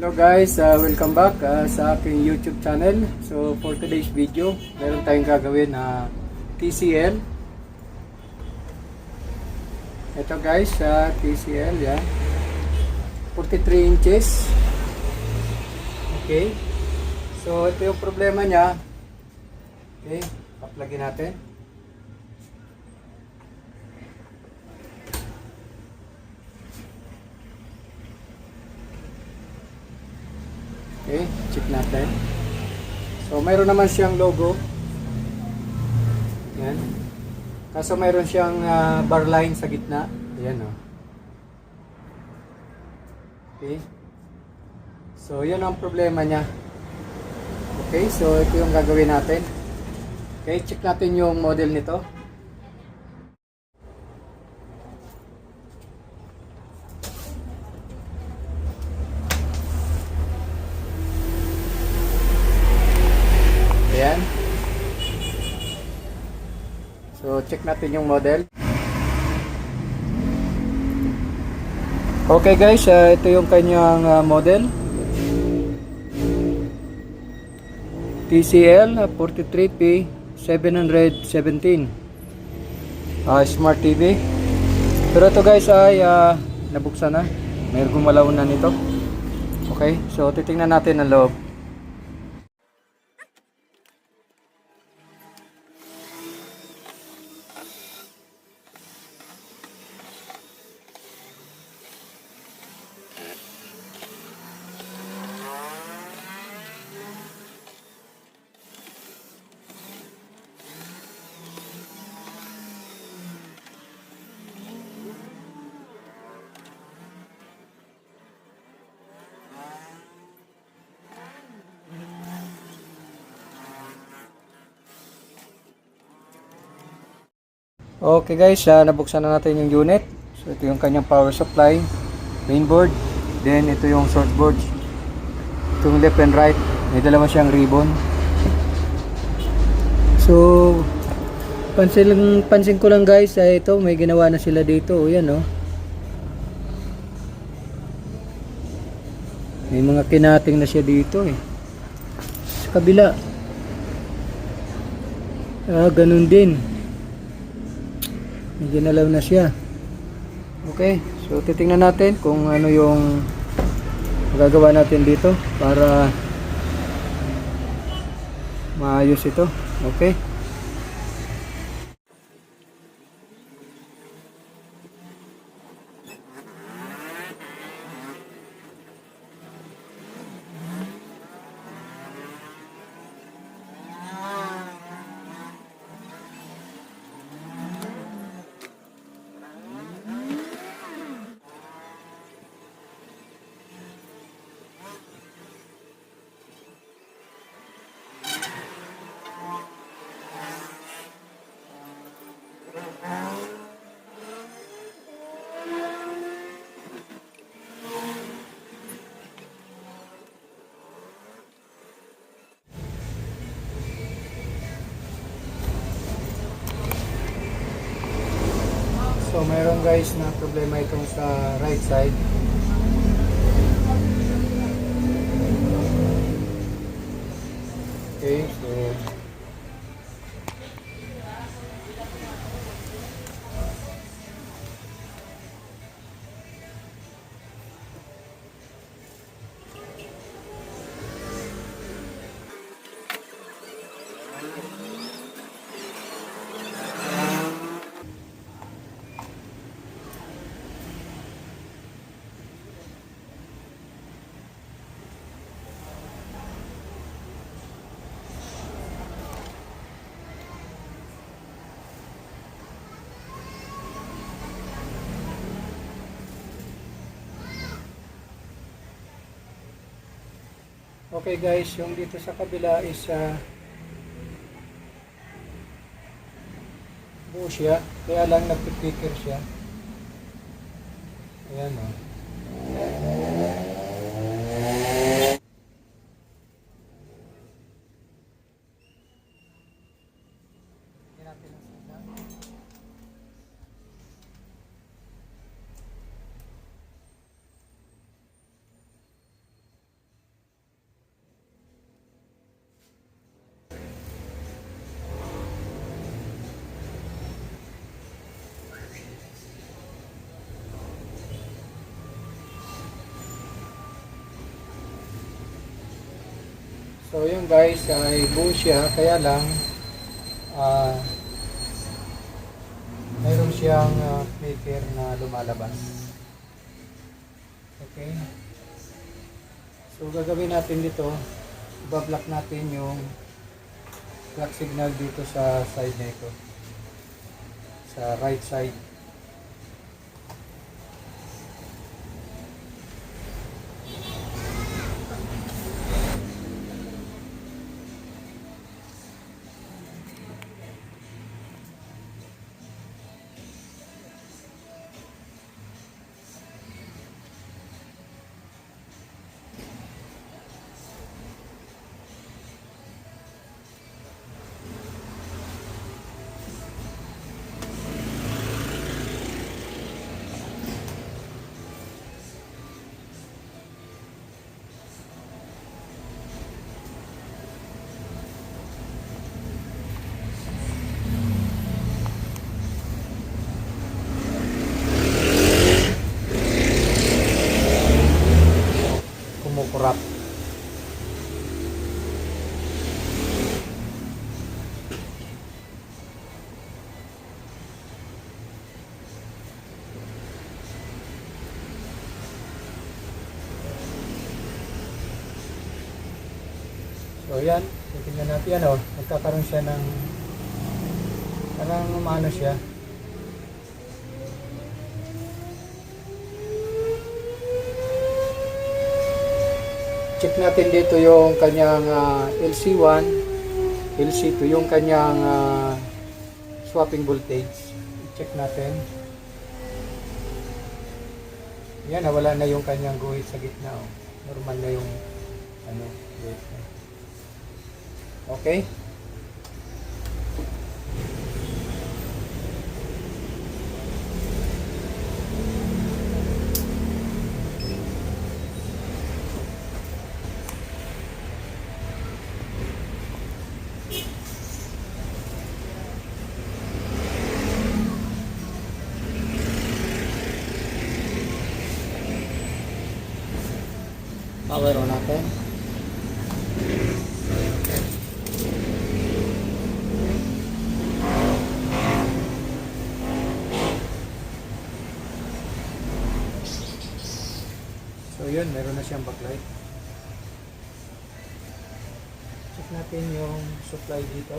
Hello guys, welcome back sa aking YouTube channel. So for today's video, meron tayong gagawin na TCL. Ito guys, TCL yan. 43 inches. Okay. So ito yung problema niya. Okay, paplagin natin. Okay, check natin. So, mayroon naman siyang logo. Yan. Kaso mayroon siyang bar line sa gitna. Ayan o. Okay. So, yun ang problema niya. Okay, so ito yung gagawin natin. Okay, check natin yung model nito. Ayan. So, check natin yung model. Okay guys, ito yung kanyang model. TCL 43P 717 Smart TV. Pero ito guys ay nabuksan na. May gumalaw na nito. Okay, so titingnan natin ang loob. Okay guys, nabuksan na natin yung unit. So ito yung kanyang power supply, mainboard, then ito yung source board. Itong left and right, may dalawa siyang ribbon. So pansin ko lang guys, ito may ginawa na sila dito. Yan oh. May mga kinating na siya dito eh. Sa kabila. Ganun din. May ginalaw na siya. Okay, so titingnan natin kung ano yung magagawa natin dito para maayos ito. Okay. So mayroon guys na problema itong sa right side. Okay, so okay guys, yung dito sa kabila is buo siya, kaya lang nagpipiker siya. Ayan o. So yun guys, ay buo siya, kaya lang mayroon siyang flicker na lumalabas. Okay. So gagawin natin dito, ibablock natin yung clock signal dito sa side na ito, sa right side. Kumukurap. So yan, titingnan natin ano, nagkakaroon siya ng parang umano siya. Check natin dito yung kanyang LC1, LC2, yung kanyang swapping voltage. Check natin. Yan, nawala na yung kanyang guhit sa gitna. Oh. Normal na yung ano, guhit na. Okay? Power on natin. So yun, meron na siyang backlight. Check natin yung supply dito.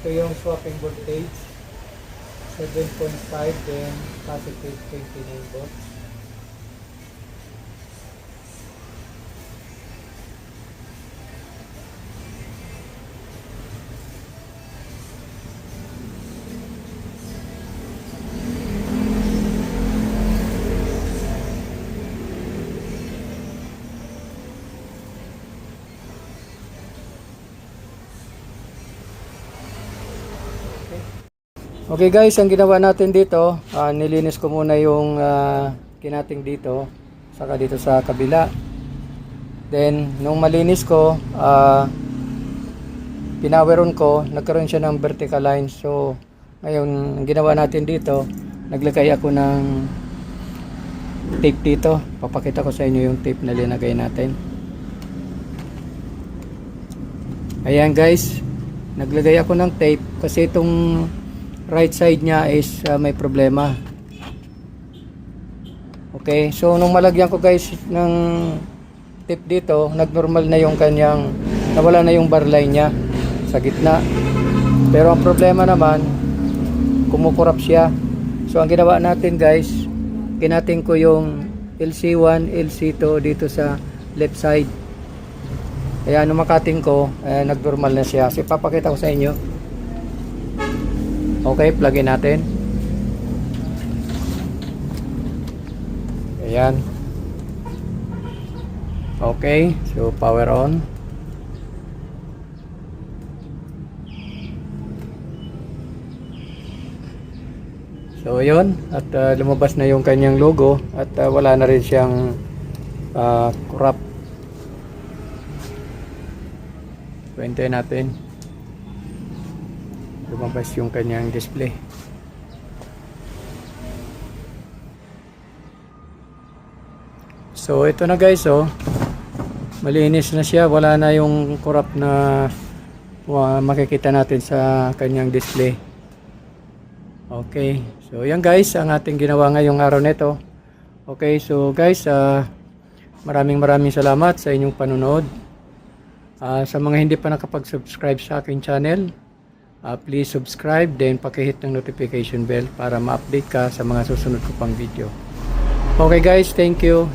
Ito yung swapping voltage 7.5, then positive 29 volts. Okay guys, ang ginawa natin dito, nilinis ko muna yung kinating dito, saka dito sa kabila. Then, nung malinis ko, pinaweron ko, nagkaroon siya ng vertical line. So, ngayon, ang ginawa natin dito, naglagay ako ng tape dito. Papakita ko sa inyo yung tape na linagay natin. Ayan guys, naglagay ako ng tape kasi itong right side niya is may problema. Okay, so nung malagyan ko guys ng tip dito, nagnormal na yung kanyang, nawala na yung bar line niya sa gitna. Pero ang problema naman, kumukurap siya. So ang ginawa natin guys, kinating ko yung LC1, LC2 dito sa left side. Kaya nung makating ko, nagnormal na siya. So ipapakita ko sa inyo. Okay, plug-in natin. Ayan. Okay, so power on. So yun, at lumabas na yung kanyang logo at wala na rin siyang corrupt. So hintayin natin. lumabas yung kanyang display. So ito na guys, oh, malinis na siya, wala na yung corrupt na makikita natin sa kanyang display. Okay, so yan guys ang ating ginawa ngayong araw nito. Okay, so guys, maraming salamat sa inyong panonood. Sa mga hindi pa nakapag-subscribe sa aking channel, please subscribe, then pakihit ng notification bell para ma-update ka sa mga susunod ko pang video. Okay guys, thank you.